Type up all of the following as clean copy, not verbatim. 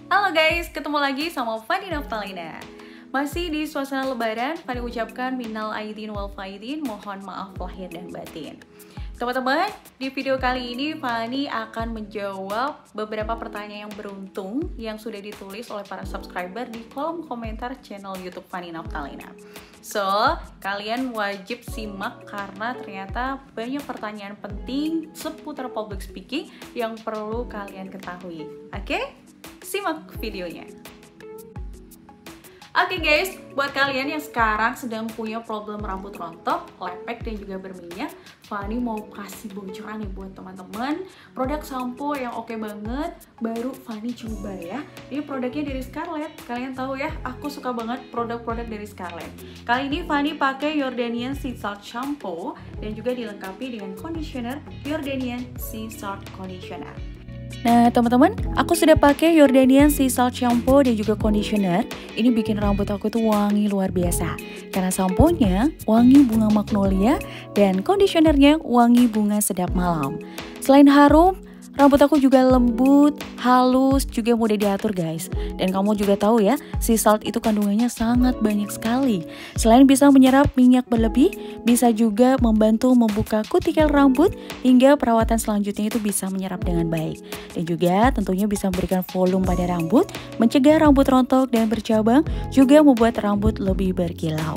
Halo guys, ketemu lagi sama Fani Naftalina. Masih di suasana lebaran, Fani ucapkan minal aidin wal faidin, mohon maaf lahir dan batin. Teman-teman, di video kali ini Fani akan menjawab beberapa pertanyaan yang beruntung yang sudah ditulis oleh para subscriber di kolom komentar channel YouTube Fani Naftalina. So, kalian wajib simak karena ternyata banyak pertanyaan penting seputar public speaking yang perlu kalian ketahui. Oke? Simak videonya. Oke guys, buat kalian yang sekarang sedang punya problem rambut rontok, lepek, dan juga berminyak, Fani mau kasih bocoran nih buat teman-teman. Produk sampo yang oke banget, baru Fani coba ya. Ini produknya dari Scarlett. Kalian tahu ya, aku suka banget produk-produk dari Scarlett. Kali ini Fani pakai Jordanian Sea Salt Shampoo dan juga dilengkapi dengan conditioner Jordanian Sea Salt Conditioner. Nah teman-teman, aku sudah pakai Jordanian Sea Salt Shampoo dan juga conditioner. Ini bikin rambut aku tuh wangi luar biasa. Karena samponya wangi bunga magnolia dan conditionernya wangi bunga sedap malam. Selain harum, rambut aku juga lembut, halus, juga mudah diatur guys. Dan kamu juga tahu ya, sea salt itu kandungannya sangat banyak sekali. Selain bisa menyerap minyak berlebih, bisa juga membantu membuka kutikel rambut hingga perawatan selanjutnya itu bisa menyerap dengan baik. Dan juga tentunya bisa memberikan volume pada rambut, mencegah rambut rontok dan bercabang, juga membuat rambut lebih berkilau.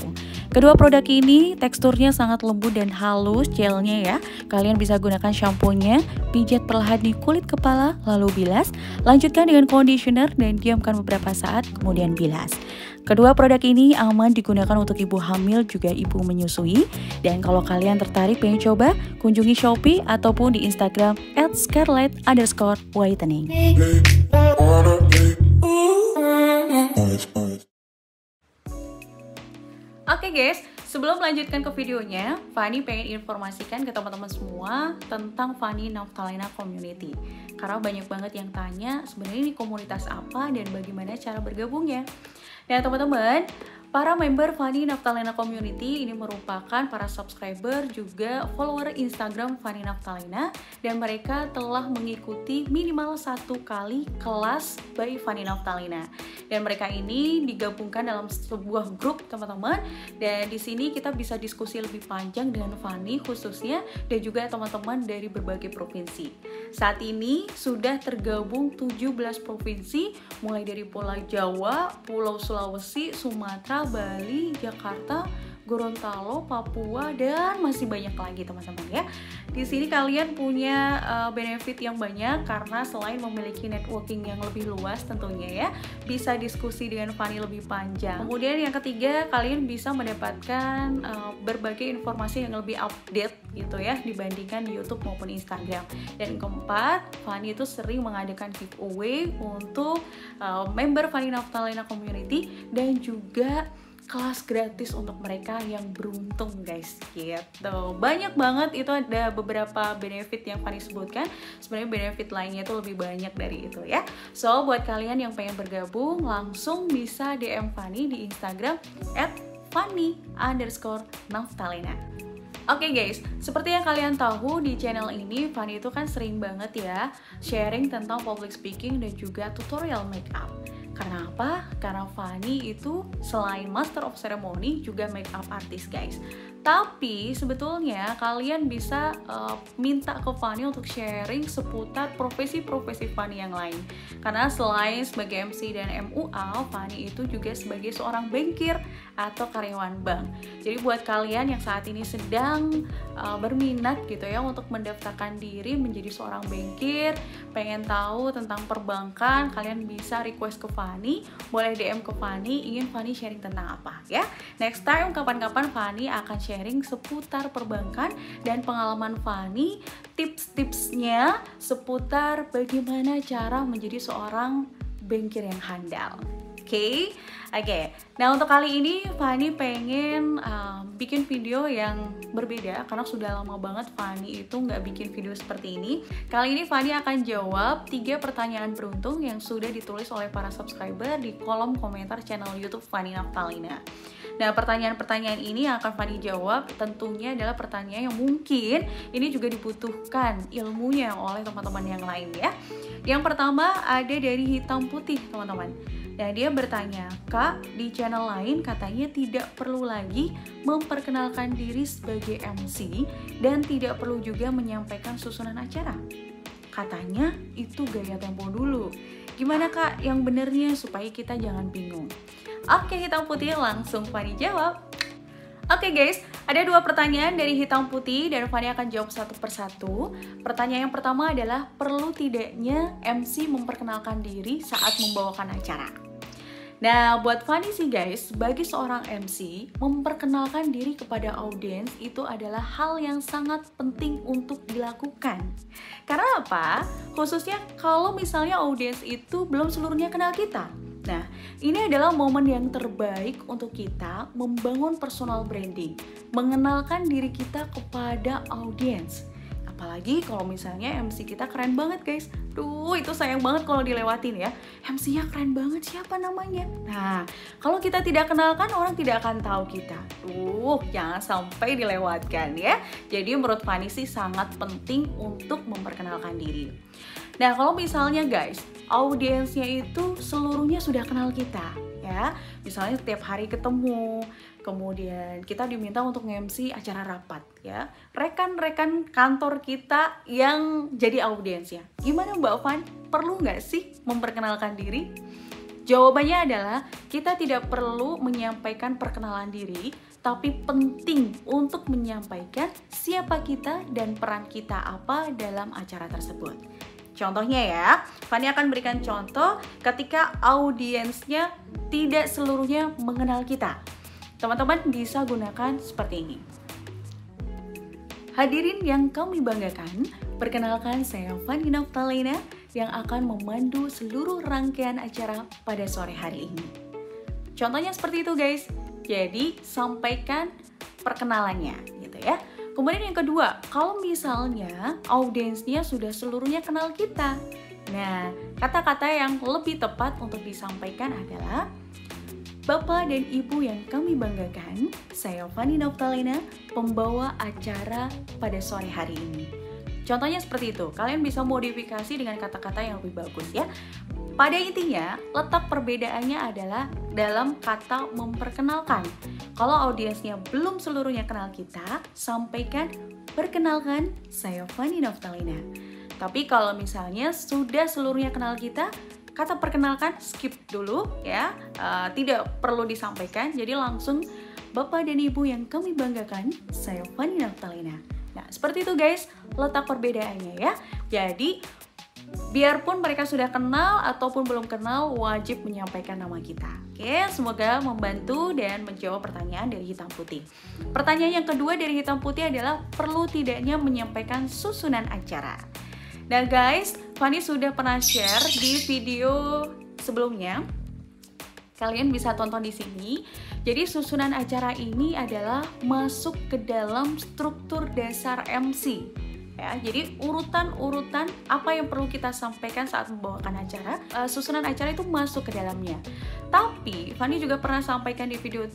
Kedua produk ini teksturnya sangat lembut dan halus gelnya ya. Kalian bisa gunakan shampoo-nya, pijat perlahan di kulit kepala, lalu bilas. Lanjutkan dengan conditioner dan diamkan beberapa saat, kemudian bilas. Kedua produk ini aman digunakan untuk ibu hamil juga ibu menyusui. Dan kalau kalian tertarik pengen coba, kunjungi Shopee ataupun di Instagram @scarlett_whitening. Oke guys, sebelum melanjutkan ke videonya, Fani pengen informasikan ke teman-teman semua tentang Fani Naftalina Community. Karena banyak banget yang tanya sebenarnya ini komunitas apa dan bagaimana cara bergabungnya. Nah teman-teman, para member Fani Naftalina Community ini merupakan para subscriber juga follower Instagram Fani Naftalina, dan mereka telah mengikuti minimal 1 kali kelas by Fani Naftalina. Dan mereka ini digabungkan dalam sebuah grup teman-teman, dan di sini kita bisa diskusi lebih panjang dengan Fani khususnya dan juga teman-teman dari berbagai provinsi. Saat ini sudah tergabung 17 provinsi mulai dari Pulau Jawa, Pulau Sulawesi, Sumatera, Bali, Jakarta, Gorontalo, Papua, dan masih banyak lagi teman-teman ya. Di sini kalian punya benefit yang banyak karena selain memiliki networking yang lebih luas tentunya ya, bisa diskusi dengan Fani lebih panjang. Kemudian yang ketiga, kalian bisa mendapatkan berbagai informasi yang lebih update gitu ya dibandingkan di YouTube maupun Instagram. Dan keempat, Fani itu sering mengadakan giveaway untuk member Fani Naftalina Community dan juga kelas gratis untuk mereka yang beruntung guys gitu. Banyak banget, itu ada beberapa benefit yang Fani sebutkan. Sebenarnya benefit lainnya itu lebih banyak dari itu ya. So buat kalian yang pengen bergabung, langsung bisa DM Fani di Instagram @fani_naftalina. Oke guys, seperti yang kalian tahu di channel ini Fani itu kan sering banget ya sharing tentang public speaking dan juga tutorial makeup. Karena apa? Karena Fani itu selain Master of Ceremony juga makeup artist guys. Tapi sebetulnya kalian bisa minta ke Fani untuk sharing seputar profesi-profesi Fani yang lain. Karena selain sebagai MC dan MUA, Fani itu juga sebagai seorang bankir atau karyawan bank. Jadi buat kalian yang saat ini sedang berminat gitu ya untuk mendaftarkan diri menjadi seorang bankir, pengen tahu tentang perbankan, kalian bisa request ke Fani, boleh DM ke Fani, ingin Fani sharing tentang apa ya. Next time kapan-kapan Fani akan sharing seputar perbankan dan pengalaman Fani, tips-tipsnya seputar bagaimana cara menjadi seorang bankir yang handal. Oke. Nah untuk kali ini Fani pengen bikin video yang berbeda karena sudah lama banget Fani itu nggak bikin video seperti ini. Kali ini Fani akan jawab 3 pertanyaan beruntung yang sudah ditulis oleh para subscriber di kolom komentar channel YouTube Fani Naftalina. Nah, pertanyaan-pertanyaan ini yang akan Fani jawab tentunya adalah pertanyaan yang mungkin ini juga dibutuhkan ilmunya oleh teman-teman yang lain ya. Yang pertama ada dari Hitam Putih, teman-teman. Nah, dia bertanya, Kak, di channel lain katanya tidak perlu lagi memperkenalkan diri sebagai MC dan tidak perlu juga menyampaikan susunan acara. Katanya itu gaya tempo dulu. Gimana Kak yang benernya supaya kita jangan bingung? Oke, Hitam Putih, langsung Fani jawab. Oke guys, ada 2 pertanyaan dari Hitam Putih dan Fani akan jawab satu persatu. Pertanyaan yang pertama adalah, perlu tidaknya MC memperkenalkan diri saat membawakan acara? Nah, buat Fani sih guys, bagi seorang MC, memperkenalkan diri kepada audiens itu adalah hal yang sangat penting untuk dilakukan. Karena apa? Khususnya kalau misalnya audiens itu belum seluruhnya kenal kita. Nah, ini adalah momen yang terbaik untuk kita membangun personal branding, mengenalkan diri kita kepada audiens. Apalagi kalau misalnya MC kita keren banget guys. Duh, itu sayang banget kalau dilewatin ya. MC-nya keren banget, siapa namanya? Nah, kalau kita tidak kenalkan, orang tidak akan tahu kita. Duh, jangan sampai dilewatkan ya. Jadi menurut Fani sih sangat penting untuk memperkenalkan diri. Nah, kalau misalnya guys, audiensnya itu seluruhnya sudah kenal kita ya. Misalnya setiap hari ketemu, kemudian kita diminta untuk nge-MC acara rapat ya. Rekan-rekan kantor kita yang jadi audiensnya. Gimana Mbak Van? Perlu nggak sih memperkenalkan diri? Jawabannya adalah kita tidak perlu menyampaikan perkenalan diri, tapi penting untuk menyampaikan siapa kita dan peran kita apa dalam acara tersebut. Contohnya ya, Fani akan berikan contoh ketika audiensnya tidak seluruhnya mengenal kita. Teman-teman bisa gunakan seperti ini. Hadirin yang kami banggakan, perkenalkan saya Fani Naftalina yang akan memandu seluruh rangkaian acara pada sore hari ini. Contohnya seperti itu guys, jadi sampaikan perkenalannya gitu ya. Kemudian yang kedua, kalau misalnya audiensnya sudah seluruhnya kenal kita. Nah, kata-kata yang lebih tepat untuk disampaikan adalah, Bapak dan Ibu yang kami banggakan, saya Fani Naftalina, pembawa acara pada sore hari ini. Contohnya seperti itu, kalian bisa modifikasi dengan kata-kata yang lebih bagus ya. Pada intinya, letak perbedaannya adalah dalam kata memperkenalkan. Kalau audiensnya belum seluruhnya kenal kita, sampaikan, perkenalkan, saya Fani Naftalina. Tapi kalau misalnya sudah seluruhnya kenal kita, kata perkenalkan skip dulu ya, tidak perlu disampaikan. Jadi langsung, Bapak dan Ibu yang kami banggakan, saya Fani Naftalina. Nah, seperti itu guys, letak perbedaannya ya. Jadi, biarpun mereka sudah kenal ataupun belum kenal, wajib menyampaikan nama kita. Oke, semoga membantu dan menjawab pertanyaan dari Hitam Putih. Pertanyaan yang kedua dari Hitam Putih adalah, perlu tidaknya menyampaikan susunan acara? Nah guys, Fani sudah pernah share di video sebelumnya. Kalian bisa tonton di sini. Jadi susunan acara ini adalah masuk ke dalam struktur dasar MC. Ya, jadi urutan-urutan apa yang perlu kita sampaikan saat membawakan acara, susunan acara itu masuk ke dalamnya. Tapi Fani juga pernah sampaikan di video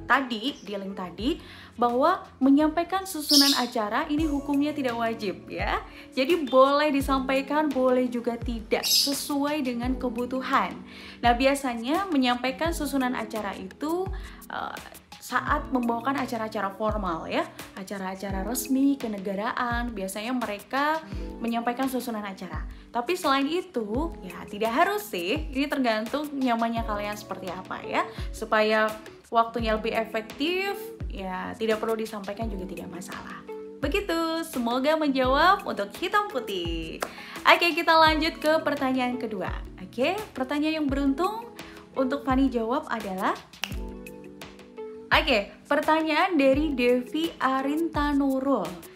tadi, di link tadi, bahwa menyampaikan susunan acara ini hukumnya tidak wajib ya. Jadi boleh disampaikan, boleh juga tidak, sesuai dengan kebutuhan. Nah, biasanya menyampaikan susunan acara itu saat membawakan acara-acara formal ya, acara-acara resmi kenegaraan, biasanya mereka menyampaikan susunan acara. Tapi selain itu, ya tidak harus sih, ini tergantung nyamannya kalian seperti apa ya, supaya waktunya lebih efektif, ya tidak perlu disampaikan juga tidak masalah. Begitu, semoga menjawab untuk Hitam Putih. Oke, kita lanjut ke pertanyaan kedua. Oke, pertanyaan yang beruntung untuk Fani jawab adalah, oke, pertanyaan dari Devi Arintanurul.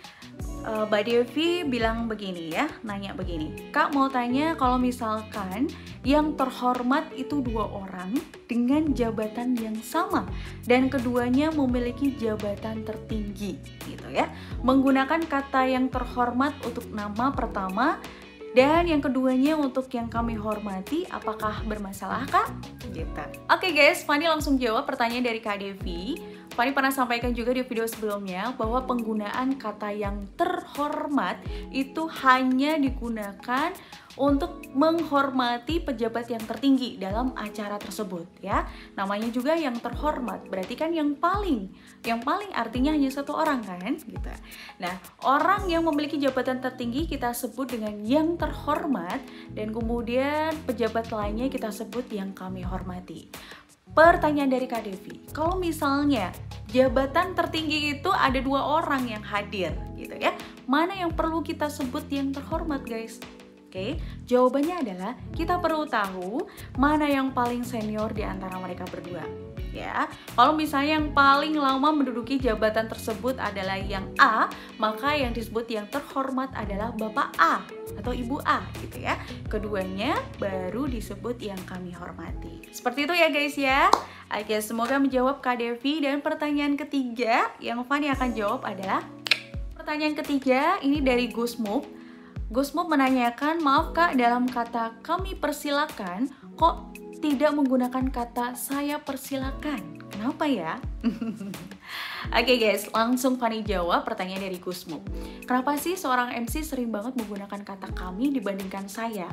Mbak Devi bilang begini ya, nanya begini, Kak mau tanya kalau misalkan yang terhormat itu 2 orang dengan jabatan yang sama dan keduanya memiliki jabatan tertinggi gitu ya, menggunakan kata yang terhormat untuk nama pertama Dan yang keduanya untuk yang kami hormati, apakah bermasalah kak? Gitu. Oke guys, Fanny langsung jawab pertanyaan dari Kak Devi. Fanny pernah sampaikan juga di video sebelumnya bahwa penggunaan kata yang terhormat itu hanya digunakan untuk menghormati pejabat yang tertinggi dalam acara tersebut ya. Namanya juga yang terhormat, berarti kan yang paling artinya hanya satu orang kan gitu. Nah, orang yang memiliki jabatan tertinggi kita sebut dengan yang terhormat, dan kemudian pejabat lainnya kita sebut yang kami hormati. Pertanyaan dari Kak Devi, kalau misalnya jabatan tertinggi itu ada 2 orang yang hadir gitu ya, mana yang perlu kita sebut yang terhormat guys? Oke, jawabannya adalah kita perlu tahu mana yang paling senior di antara mereka berdua. Ya, kalau misalnya yang paling lama menduduki jabatan tersebut adalah yang A, maka yang disebut yang terhormat adalah Bapak A atau Ibu A gitu ya. Keduanya baru disebut yang kami hormati. Seperti itu ya guys ya. Oke, semoga menjawab Kak Devi. Dan pertanyaan ketiga yang Fanny akan jawab adalah pertanyaan ketiga ini dari Gusmuk. Gusmuk menanyakan, maaf kak, dalam kata kami persilakan kok tidak menggunakan kata saya persilakan? Kenapa ya? Oke guys, langsung Fanny jawab pertanyaan dari Gusmuk. Kenapa sih seorang MC sering banget menggunakan kata kami dibandingkan saya?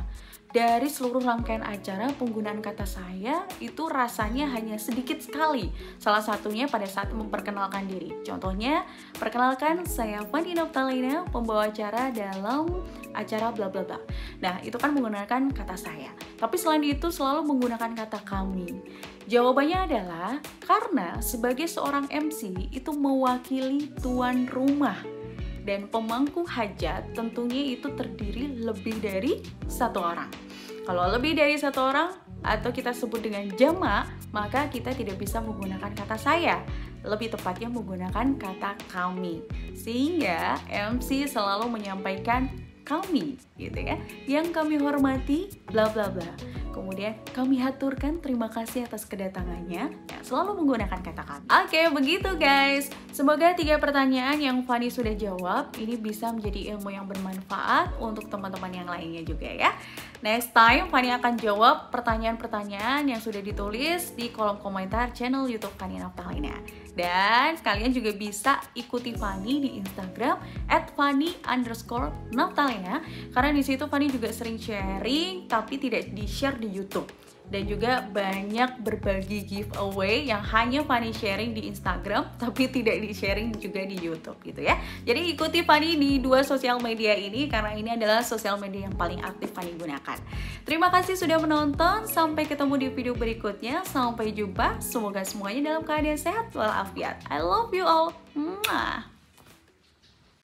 Dari seluruh rangkaian acara, penggunaan kata saya itu rasanya hanya sedikit sekali. Salah satunya pada saat memperkenalkan diri. Contohnya, perkenalkan saya Fanny Naftalina, pembawa acara dalam acara bla bla bla. Nah, itu kan menggunakan kata saya. Tapi selain itu selalu menggunakan kata kami. Jawabannya adalah karena sebagai seorang MC itu mewakili tuan rumah. Dan pemangku hajat tentunya itu terdiri lebih dari 1 orang. Kalau lebih dari 1 orang atau kita sebut dengan jamak, maka kita tidak bisa menggunakan kata saya. Lebih tepatnya menggunakan kata kami. Sehingga MC selalu menyampaikan kami gitu ya. Yang kami hormati bla bla bla. Kemudian kami haturkan terima kasih atas kedatangannya, ya, selalu menggunakan kata kami. Oke, begitu guys. Semoga 3 pertanyaan yang Fanny sudah jawab ini bisa menjadi ilmu yang bermanfaat untuk teman-teman yang lainnya juga ya. Next time Fanny akan jawab pertanyaan-pertanyaan yang sudah ditulis di kolom komentar channel YouTube Fanny Naftalina. Dan kalian juga bisa ikuti Fanny di Instagram @fanny_naftalina, karena di situ Fanny juga sering sharing tapi tidak di-share di YouTube. Dan juga banyak berbagi giveaway yang hanya Fanny sharing di Instagram tapi tidak di-sharing juga di YouTube gitu ya. Jadi ikuti Fanny di 2 sosial media ini karena ini adalah sosial media yang paling aktif Fanny gunakan. Terima kasih sudah menonton, sampai ketemu di video berikutnya. Sampai jumpa, semoga semuanya dalam keadaan sehat walafiat. I love you all. Mwah.